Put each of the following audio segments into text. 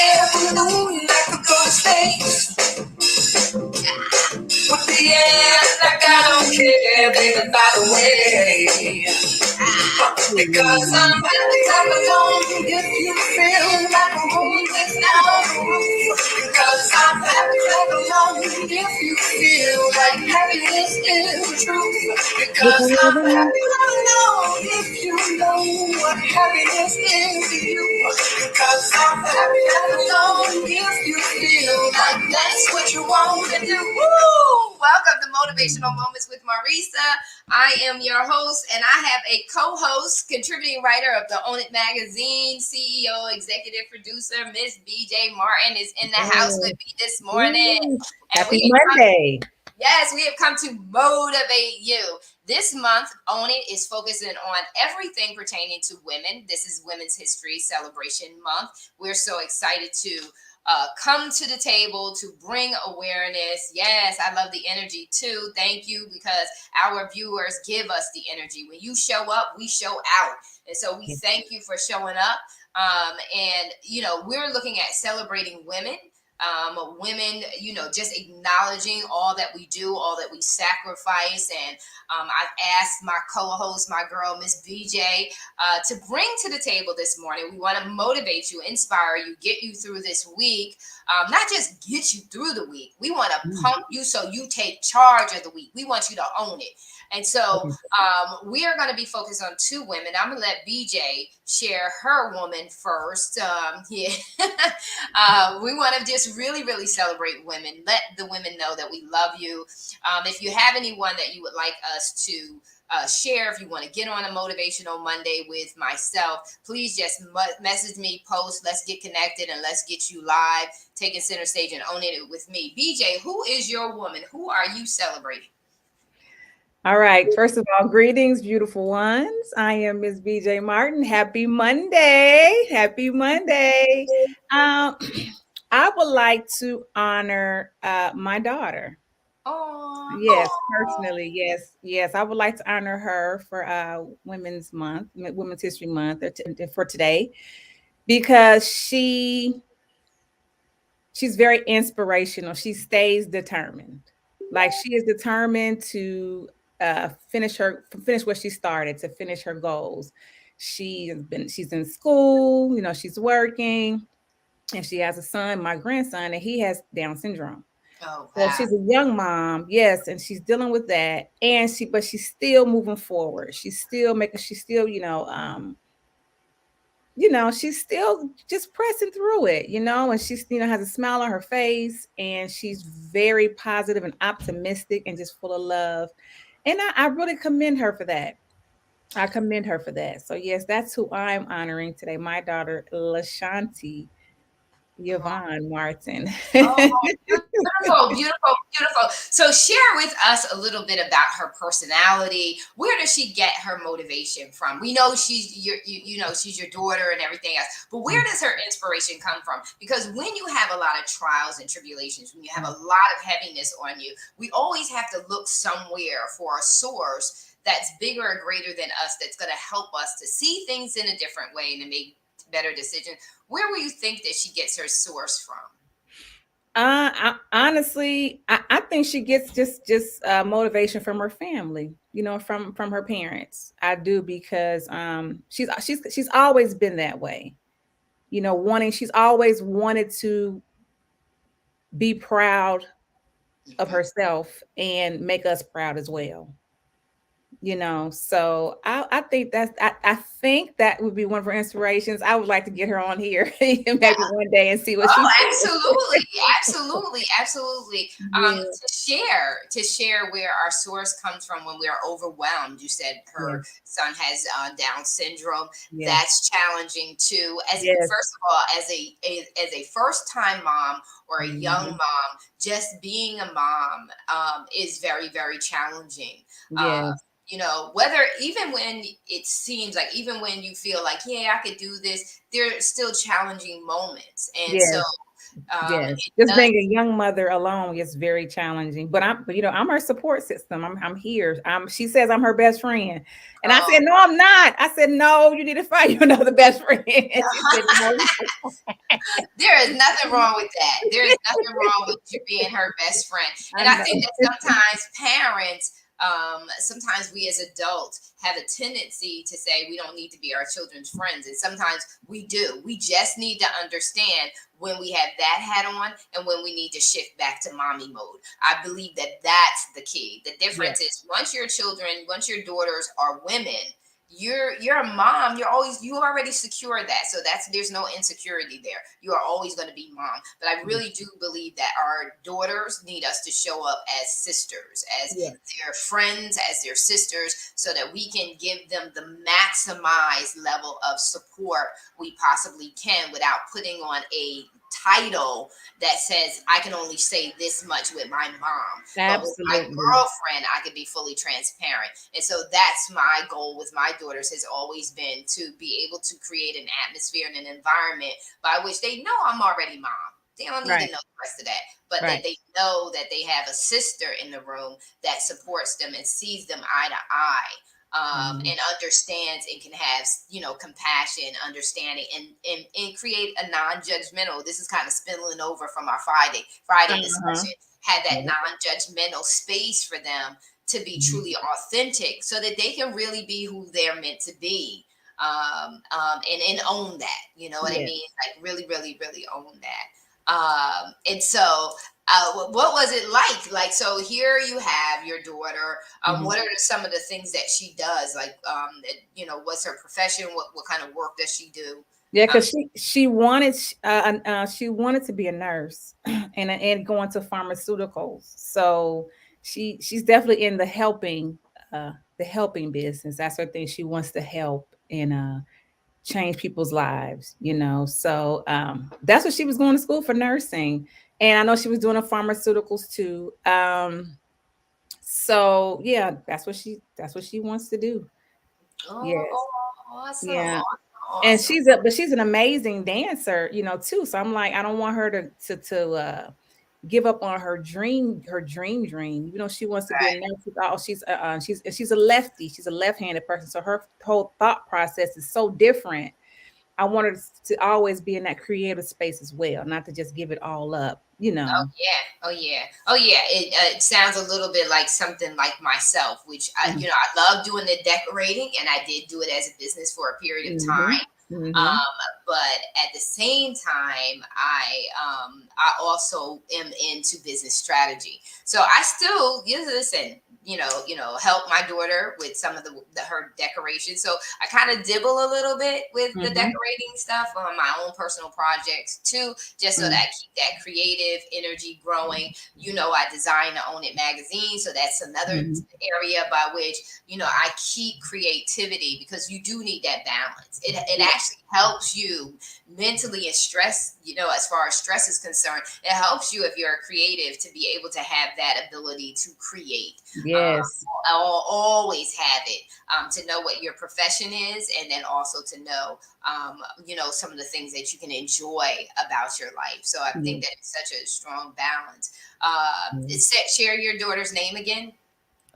every moon like a ghost face. With the air like I don't care, baby, by the way. Because I'm happy I'm alone. If you feel like a room without a roof. Because I'm happy I'm alone. If you feel like happiness is the truth. Because I'm happy I'm alone. If you know what happiness is to you. Because I'm happy I'm alone. If you feel like that's what you want to do. Woo! Welcome to Motivational Moments with Marissa. I am your host, and I have a co-host, contributing writer of the Own It magazine, CEO, executive producer, Miss BJ Martin is in the house with me this morning. And Happy Monday. Yes, we have come to motivate you. This month, Own It is focusing on everything pertaining to women. This is Women's History Celebration Month. We're so excited to come to the table to bring awareness. Yes, I love the energy too. Thank you, because our viewers give us the energy. When you show up, we show out. And so we thank you for showing up. And, we're looking at celebrating women. Women, just acknowledging all that we do, all that we sacrifice. And I've asked my co-host, my girl, Miss BJ, to bring to the table this morning. We want to motivate you, inspire you, get you through this week. Not just get you through the week. We want to pump you so you take charge of the week. We want you to own it. And so we are going to be focused on two women. I'm going to let BJ share her woman first. We want to just really, really celebrate women. Let the women know that we love you. If you have anyone that you would like us to share, if you want to get on a Motivational Monday with myself, please just message me, post, let's get connected, and let's get you live, taking center stage and owning it with me. BJ, who is your woman? Who are you celebrating? All right. First of all, greetings, beautiful ones. I am Miss BJ Martin. Happy Monday. Happy Monday. Um, I would like to honor my daughter. Oh, Yes, personally, yes, yes. I would like to honor her for Women's Month, Women's History Month, for today, because she's very inspirational. She stays determined. Like she is determined to finish what she started, to finish her goals. She's in school, she's working, and she has a son, my grandson, and he has Down syndrome. oh, So wow. she's a young mom, yes, and she's dealing with that, but she's still moving forward. She's still, she's still just pressing through it, and she's, has a smile on her face, and she's very positive and optimistic and just full of love. And I really commend her for that. I commend her for that. So yes, that's who I'm honoring today. My daughter, LaShanti Yvonne Martin. Oh, beautiful, beautiful, beautiful. So share with us a little bit about her personality. Where does she get her motivation from? We know she's your daughter and everything else, but where does her inspiration come from? Because when you have a lot of trials and tribulations, when you have a lot of heaviness on you, we always have to look somewhere for a source that's bigger or greater than us, that's going to help us to see things in a different way and to make better decisions. Where will you think that she gets her source from? I think she gets just motivation from her family, from her parents. I do, because she's always been that way, she's always wanted to be proud of herself and make us proud as well. So I think that would be one of her inspirations. I would like to get her on here maybe one day and see what she Oh, says. absolutely, absolutely, absolutely. Yeah, To share where our source comes from when we are overwhelmed. You said her yes, son has Down syndrome. yes, That's challenging too. As yes. first of all, as a first time mom or a young Mhm. mom, just being a mom is very, very challenging. Uh, Yes, whether even when it seems like, even when you feel like, yeah, I could do this, there are still challenging moments. And so yes, Yes, It just does. being a young mother alone is very challenging. But I'm her support system. I'm here. She says I'm her best friend, and I said Oh, no, I'm not. I said no, you need to find you another best friend. She said no. there is nothing wrong with that. There is nothing wrong with you being her best friend. I And I think know. that sometimes parents, sometimes we as adults have a tendency to say we don't need to be our children's friends. And sometimes we do. We just need to understand when we have that hat on and when we need to shift back to mommy mode. I believe that that's the key. The Yeah, difference is once your children, once your daughters are women, you're a mom, you already secure that, so that's there's no insecurity there. You are always going to be mom, but I really do believe that our daughters need us to show up as sisters, as yeah, their friends, as their sisters, so that we can give them the maximized level of support we possibly can without putting on a title that says I can only say this much with my mom, but with my absolutely. girlfriend I could be fully transparent. And so that's my goal with my daughters, has always been to be able to create an atmosphere and an environment by which they know I'm already mom. They don't need to Right, know the rest of that, but that right. they know that they have a sister in the room that supports them and sees them eye to eye, Mhm. and understands and can have, compassion, understanding, and create a non-judgmental. This is kind of spilling over from our Friday Uh-huh. discussion. Have that Yep. non-judgmental space for them to be Mhm. truly authentic, so that they can really be who they're meant to be, and own that. You know what I Yeah. mean? Like really, really, really own that. And so, what was it like? Like, so here you have your daughter. Mhm. What are some of the things that she does? Like, what's her profession? What kind of work does she do? Yeah, Um, because she wanted to be a nurse and go into pharmaceuticals. So she's definitely in the helping business. That's her thing. She wants to help and change people's lives, you know. So that's what she was going to school for, nursing. And I know she was doing a pharmaceuticals too. So yeah, that's what she wants to do. Yes. oh, awesome, Yeah. awesome, And awesome. she's an amazing dancer, you know, too. So I'm like, I don't want her to give up on her dream. You know, she wants to be a Right. nurse. She's a lefty. She's a left-handed person. So her whole thought process is so different. I want her to always be in that creative space as well, not to just give it all up, you Oh know. yeah, oh yeah, oh yeah. It sounds a little bit like something like myself, which Mhm. I love doing the decorating, and I did do it as a business for a period of Mhm. time. Mhm. But at the same time, I also am into business strategy. So I still, listen, help my daughter with some of her decorations. So I kind of dibble a little bit with the Mhm. decorating stuff on my own personal projects too, just so that I Mhm. keep that creative energy growing. I design the Own It magazine, so that's another Mhm. area by which I keep creativity, because you do need that balance. It Yeah. actually helps you mentally and stress. As far as stress is concerned, it helps you if you're a creative to be able to have that ability to create. Um, Yes. I'll always have it, to know what your profession is, and then also to know, some of the things that you can enjoy about your life. So I think Yeah. that it's such a strong balance. Yeah. Share your daughter's name again.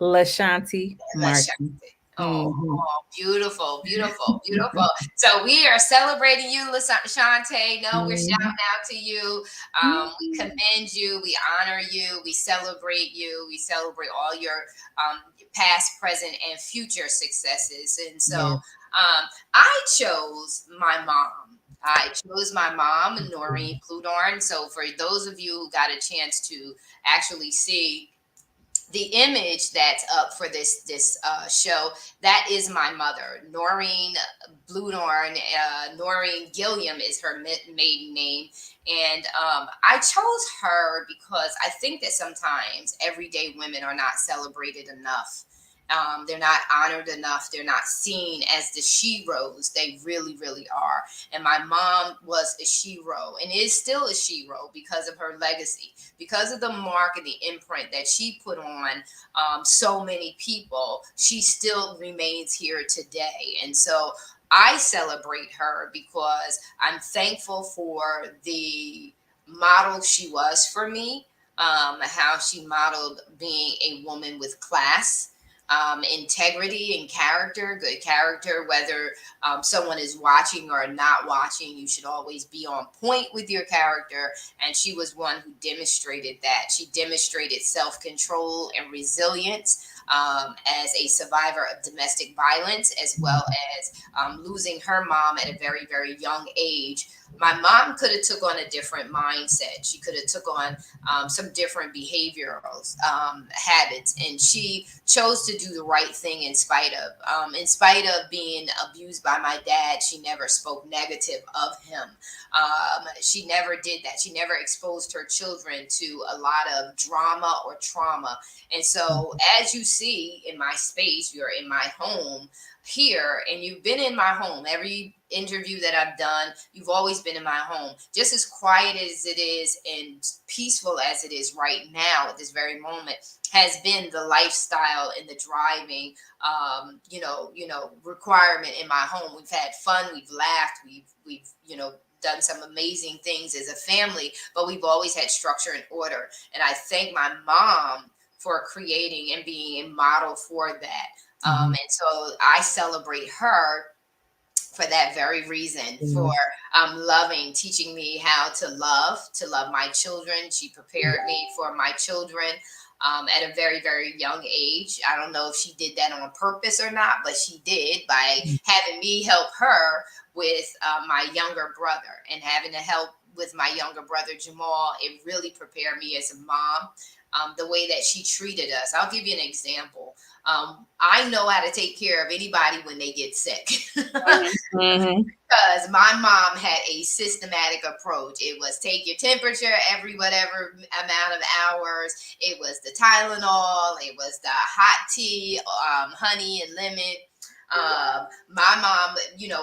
LaShanti Martin. Lashante. Oh, Mhm. beautiful, beautiful, beautiful. So we are celebrating you, Lashante. No, we're Mhm. shouting out to you. We Mhm. commend you. We honor you. We celebrate you. We celebrate all your past, present, and future successes. And so, Yes. I chose my mom. I chose my mom, Noreen Pludorn. So for those of you who got a chance to actually see the image that's up for this show, that is my mother, Noreen Bludorn. Noreen Gilliam is her maiden name, and I chose her because I think that sometimes everyday women are not celebrated enough. They're not honored enough. They're not seen as the sheroes they really, really are. And my mom was a shero and is still a shero because of her legacy, because of the mark and the imprint that she put on so many people. She still remains here today. And so I celebrate her because I'm thankful for the model she was for me, how she modeled being a woman with class, integrity and character, good character, whether someone is watching or not watching, you should always be on point with your character. And she was one who demonstrated that. She demonstrated self control and resilience. As a survivor of domestic violence, as well as losing her mom at a very, very young age. My mom could have took on a different mindset. She could have took on some different behavioral habits, and she chose to do the right thing in spite of being abused by my dad. She never spoke negative of him. She never did that. She never exposed her children to a lot of drama or trauma. And so, as you see in my space, you're in my home here, and you've been in my home. Every interview that I've done, you've always been in my home. Just as quiet as it is and peaceful as it is right now at this very moment, has been the lifestyle and the driving, requirement in my home. We've had fun, we've laughed, we've done some amazing things as a family, but we've always had structure and order. And I thank my mom for creating and being a model for that. And so I celebrate her for that very reason, for loving, teaching me how to love my children. She prepared me for my children at a very, very young age. I don't know if she did that on purpose or not, but she did by having me help her with my younger brother, and having to help with my younger brother Jamal. It really prepared me as a mom. The way that she treated us. I'll give you an example. I know how to take care of anybody when they get sick. Mhm. Because my mom had a systematic approach. It was take your temperature every whatever amount of hours. It was the Tylenol. It was the hot tea, honey and lemon. My mom,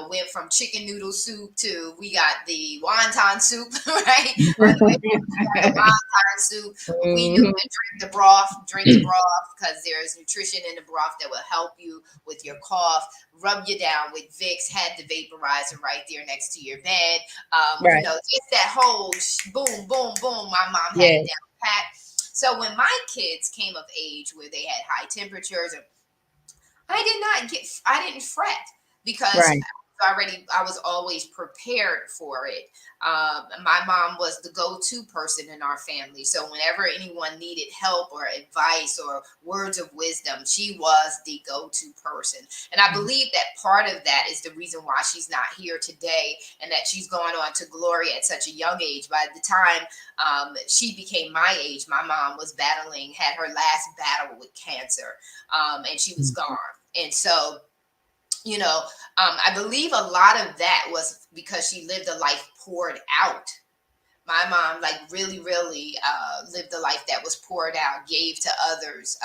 went from chicken noodle soup to we got the wonton soup, right? On the way we got the wonton soup. We knew Mhm. to drink the broth, because there's nutrition in the broth that will help you with your cough. Rub you down with Vicks, had the vaporizer right there next to your bed. Right. Just that whole boom, boom, boom. My mom had it Yes. down pat. So when my kids came of age where they had high temperatures, I didn't fret, because Right. I was always prepared for it. My mom was the go-to person in our family. So whenever anyone needed help or advice or words of wisdom, she was the go-to person. And I believe that part of that is the reason why she's not here today, and that she's going on to glory at such a young age. By the time she became my age, my mom had her last battle with cancer, and she was gone. And so, I believe a lot of that was because she lived a life poured out. My mom, like, really, really lived a life that was poured out, gave to others,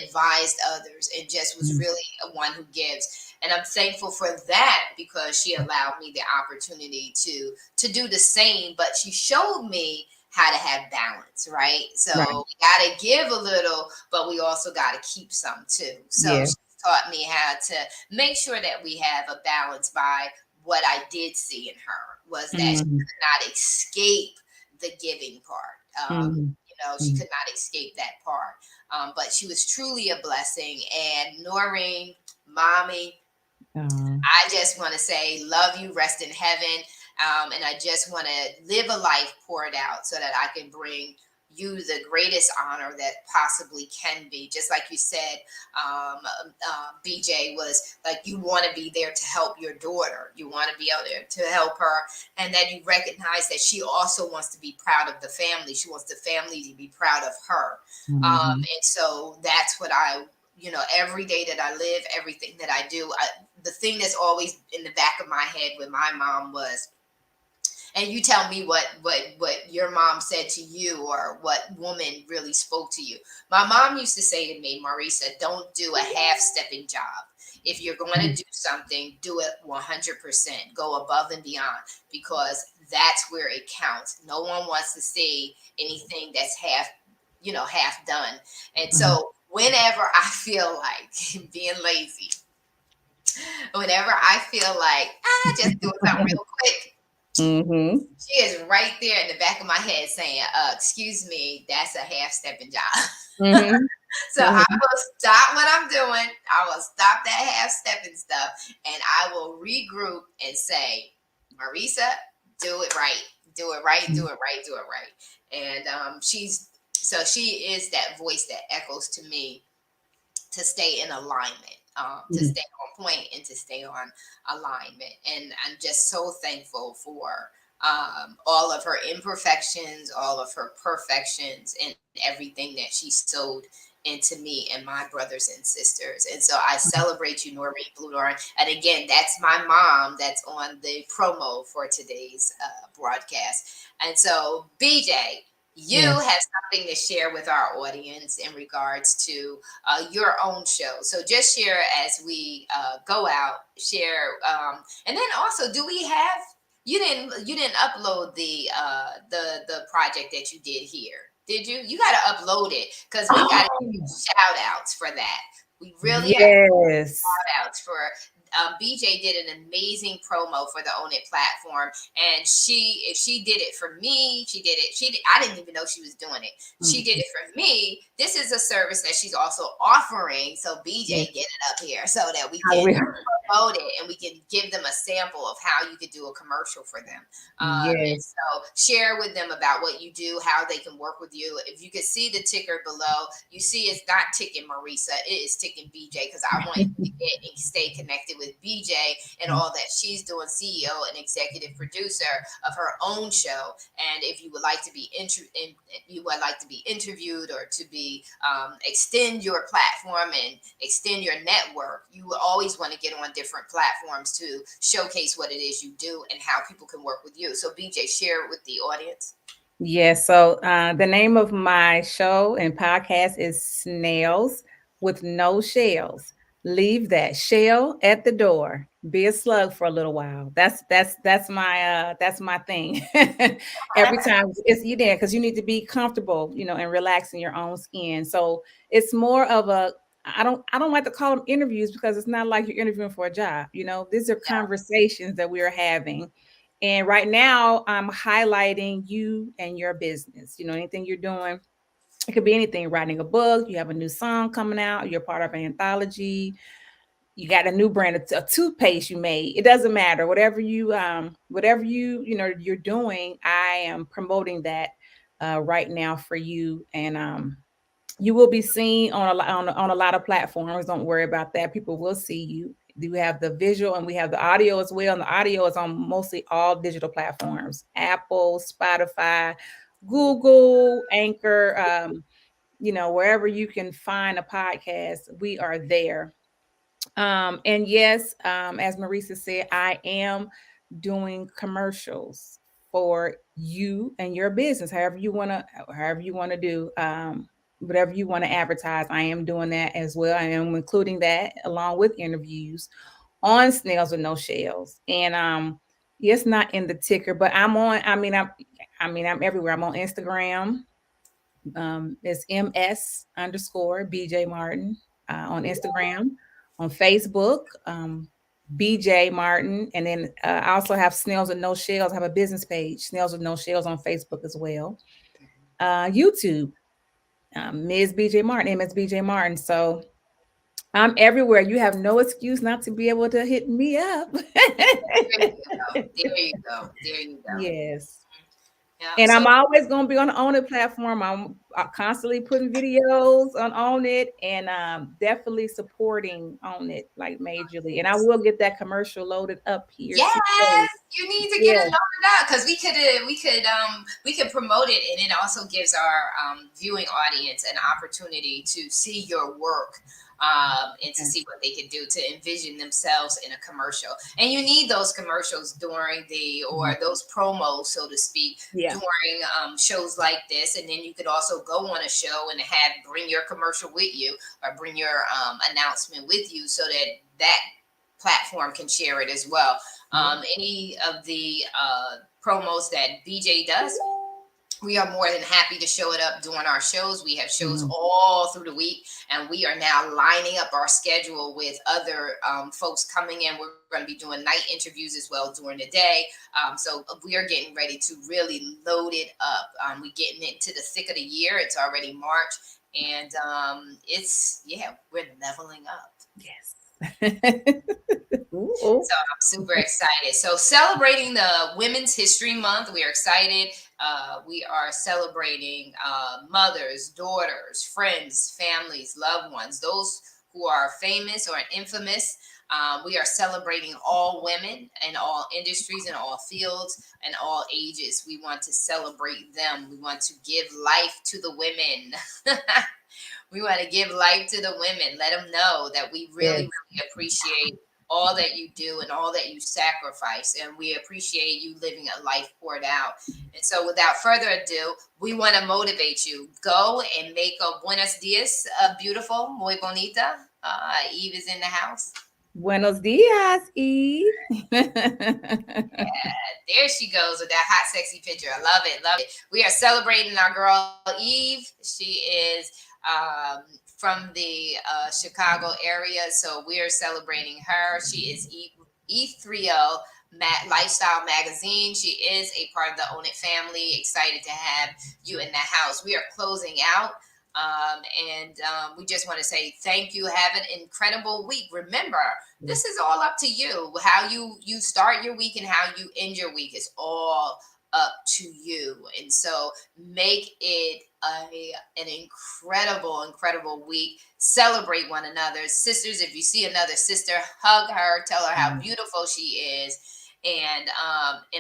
advised others, and just was Mhm. really one who gives. And I'm thankful for that, because she allowed me the opportunity to do the same, but she showed me how to have balance, right? Right. So we got to give a little, but we also got to keep some too. So Yeah. she taught me how to make sure that we have a balance. By what I did see in her was that she Mhm. could not escape the giving part. Mhm. She Mhm. could not escape that part. But she was truly a blessing. And Noreen, mommy, Oh, I just want to say, love you, rest in heaven. And I just want to live a life poured out so that I can bring you the greatest honor that possibly can be. Just like you said, BJ, was like, you want to be there to help your daughter. You want to be out there to help her. And then you recognize that she also wants to be proud of the family. She wants the family to be proud of her. mhm. And so that's what every day that I live, everything that I do, the thing that's always in the back of my head with my mom was, and you tell me what your mom said to you, or what woman really spoke to you. My mom used to say to me, Marissa, don't do a half-stepping job. If you're going to Mhm. do something, do it 100%. Go above and beyond, because that's where it counts. No one wants to see anything that's half done. And Mhm. so whenever I feel like being lazy, whenever I feel like just doing something real quick, Mm-hmm. She is right there in the back of my head saying, excuse me, that's a half stepping job. Mm-hmm. So I Mm-hmm. will stop what I'm doing. I will stop that half stepping stuff and I will regroup and say, Marissa, do it right. Do it right. Do it right. Do it right. And she is that voice that echoes to me to stay in alignment, to Mm-hmm. stay on point and to stay on alignment. And I'm just so thankful for all of her imperfections, all of her perfections, and everything that she sowed into me and my brothers and sisters. And so I celebrate you, Noreen Bluedorn. And again, that's my mom that's on the promo for today's broadcast. And so, BJ, you Yeah. have something to share with our audience in regards to your own show. So just share as we go out, share, and then also, do we have? You didn't upload the project that you did here, did you? You got to upload it because we got to Oh, shout outs for that. We really have yes. outs for BJ did an amazing promo for the Own It platform, and if she did it for me, she did it. I didn't even know she was doing it. She did Mhm. it for me. This is a service that she's also offering. So Yes. BJ, get it up here so that we I can will. promote it and we can give them a sample of how you could do a commercial for them. And Yes. so share with them about what you do, how they can work with you. If you can see the ticker below, you see it's not ticking Marissa, it is ticking BJ because I want you to get and stay connected with BJ and all that she's doing, CEO and executive producer of her own show. And if you would like to be interviewed or to be extend your platform and extend your network, you will always want to get on different platforms to showcase what it is you do and how people can work with you. So BJ, share it with the audience. Yeah, so the name of my show and podcast is Snails with No Shells. Leave that shell at the door. Be a slug for a little while. That's my thing. Every time it's you there because you need to be comfortable, and relax in your own skin. So it's more of a I don't like to call them interviews because it's not like you're interviewing for a job. These are conversations that we are having, and right now, I'm highlighting you and your business. Anything you're doing. It could be anything, writing a book, you have a new song coming out, you're part of an anthology, you got a new brand, a toothpaste you made. It doesn't matter. Whatever you're doing, I am promoting that right now for you. And you will be seen on a lot of platforms. Don't worry about that. People will see you. We have the visual and we have the audio as well. And the audio is on mostly all digital platforms: Apple, Spotify, Google, Anchor. Wherever you can find a podcast, we are there. And yes, as Marisa said, I am doing commercials for you and your business, however you want to do, whatever you want to advertise. I am doing that as well. I am including that along with interviews on Snails with No Shells. And it's not in the ticker, but I'm on. I'm everywhere. I'm on Instagram. It's ms_BJ Martin on Instagram, on Facebook, BJ Martin, and then I also have Snails with No Shells. I have a business page, Snails with No Shells, on Facebook as well. YouTube, Ms. BJ Martin, MSBJ Martin. So I'm everywhere. You have no excuse not to be able to hit me up. There you go. There you go. There you go. Yes. Yeah. And So I'm always going to be on the Own It platform. I'm constantly putting videos on Own It, and definitely supporting Own It like majorly. And I will get that commercial loaded up here yes, today. you need to get Yeah. it loaded up because we could promote it, and it also gives our viewing audience an opportunity to see your work. And to see what they can do to envision themselves in a commercial. And you need those commercials during or those promos, so to speak, Yeah. during shows like this. And then you could also go on a show and bring your commercial with you or bring your announcement with you so that platform can share it as well. Any of the promos that BJ does, We are more than happy to show it up during our shows. We have shows Mhm. all through the week, and we are now lining up our schedule with other folks coming in. We're going to be doing night interviews as well during the day. So we are getting ready to really load it up. We're getting into the thick of the year. It's already March, and yeah, we're leveling up. Yes. Ooh, ooh. So I'm super excited. So celebrating the Women's History Month, we are excited. We are celebrating mothers, daughters, friends, families, loved ones, those who are famous or infamous. We are celebrating all women in all industries, in all fields, and all ages. We want to celebrate them. We want to give life to the women. We want to give life to the women. Let them know that we really, Yes. really appreciate all that you do and all that you sacrifice. And we appreciate you living a life poured out. And so, without further ado, we want to motivate you. Go and make a buenos dias beautiful, muy bonita. Eve is in the house. Buenos dias, Eve. There she goes with that hot, sexy picture. I love it. Love it. We are celebrating our girl Eve. She is from the Chicago area, so we are celebrating her. She is E30 Lifestyle Magazine. She is a part of the Own It family. Excited to have you in the house. We are closing out. We just want to say thank you. Have an incredible week. Remember, this is all up to you. How you start your week and how you end your week is all up to you. And so make it an incredible week. Celebrate one another. Sisters, if you see another sister, hug her, tell her how Mhm. beautiful she is. And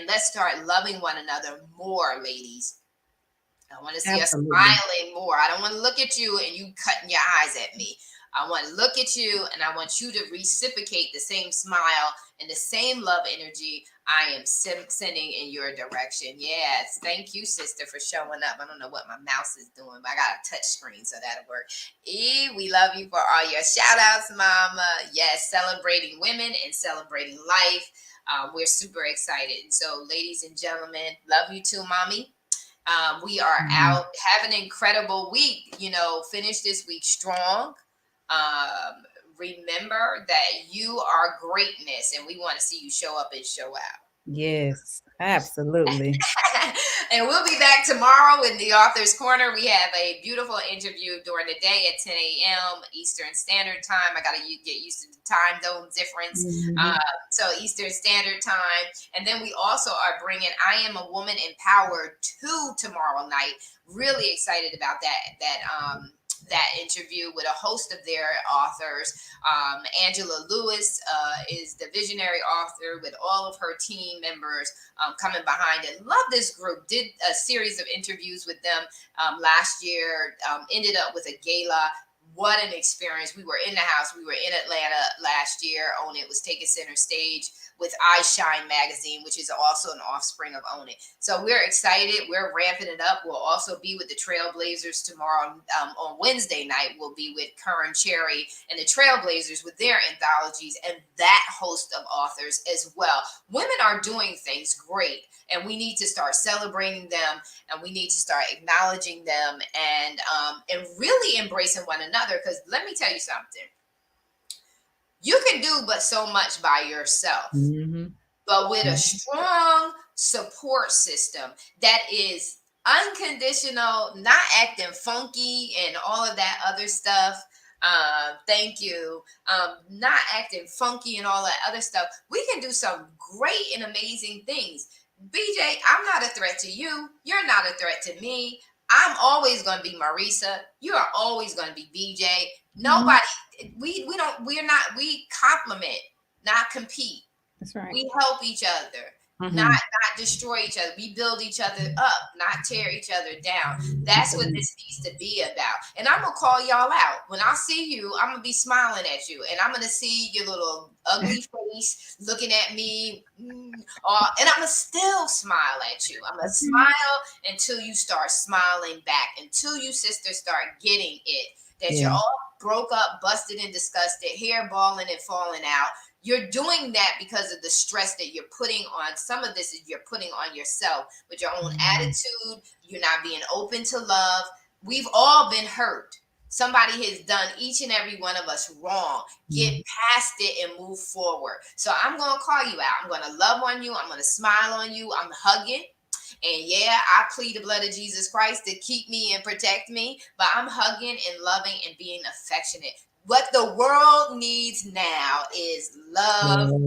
let's start loving one another more, ladies. I want to see us Absolutely. smiling more. I don't want to look at you and you cutting your eyes at me. I want to look at you and I want you to reciprocate the same smile and the same love energy I am sending in your direction. Yes. Thank you, sister, for showing up. I don't know what my mouse is doing, but I got a touch screen, so that'll work. E, we love you for all your shout outs, mama. Yes. Celebrating women and celebrating life. We're super excited. And so, ladies and gentlemen, love you too, mommy. We are Mhm. out. Have an incredible week. Finish this week strong. Um, Remember that you are greatness, and we want to see you show up and show out. Yes, absolutely. And we'll be back tomorrow in the Author's Corner. We have a beautiful interview during the day at 10 a.m. Eastern Standard Time. I got to get used to the time zone difference. Mhm. Uh, so Eastern Standard Time. And then we also are bringing I Am a Woman Empowered 2 tomorrow night. Really excited about that interview with a host of their authors. Angela Lewis is the visionary author with all of her team members coming behind it. Love this group. Did a series of interviews with them last year. Ended up with a gala. What an experience. We were in the house. We were in Atlanta last year. Own It was taking center stage with I Shine magazine, which is also an offspring of Own It. So we're excited. We're ramping it up. We'll also be with the Trailblazers tomorrow. On Wednesday night, we'll be with Curran Cherry and the Trailblazers with their anthologies and that host of authors as well. Women are doing things great, and we need to start celebrating them, and we need to start acknowledging them, and really embracing one another. Because let me tell you something, you can do but so much by yourself, Mhm. but with a Mhm. strong support system that is unconditional, not acting funky and all of that other stuff. Thank you. Not acting funky and all that other stuff. We can do some great and amazing things. BJ, I'm not a threat to you. You're not a threat to me. I'm always going to be Marissa. You are always going to be BJ. Mhm. Nobody, we complement, not compete. That's right. We help each other, Mhm. not destroy each other. We build each other up, not tear each other down. That's what Mhm. this needs to be about. And I'm gonna call y'all out. When I see you, I'm gonna be smiling at you, and I'm gonna see your little ugly face looking at me, and I'm gonna still smile at you. I'm gonna Okay. smile until you start smiling back, until you sisters start getting it. That you're Yeah. all broke up, busted, and disgusted, hair balling and falling out. You're doing that because of the stress that you're putting on. Some of this is you're putting on yourself with your own Mhm. attitude. You're not being open to love. We've all been hurt. Somebody has done each and every one of us wrong. Get Mhm. past it and move forward. So I'm going to call you out. I'm going to love on you. I'm going to smile on you. I'm hugging. And yeah, I plead the blood of Jesus Christ to keep me and protect me, but I'm hugging and loving and being affectionate. What the world needs now is love, Love, love,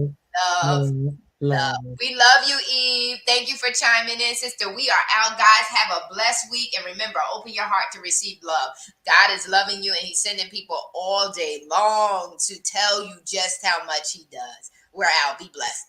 love, love. love. We love you, Eve. Thank you for chiming in, sister. We are out, guys. Have a blessed week. And remember, open your heart to receive love. God is loving you, and He's sending people all day long to tell you just how much He does. We're out. Be blessed.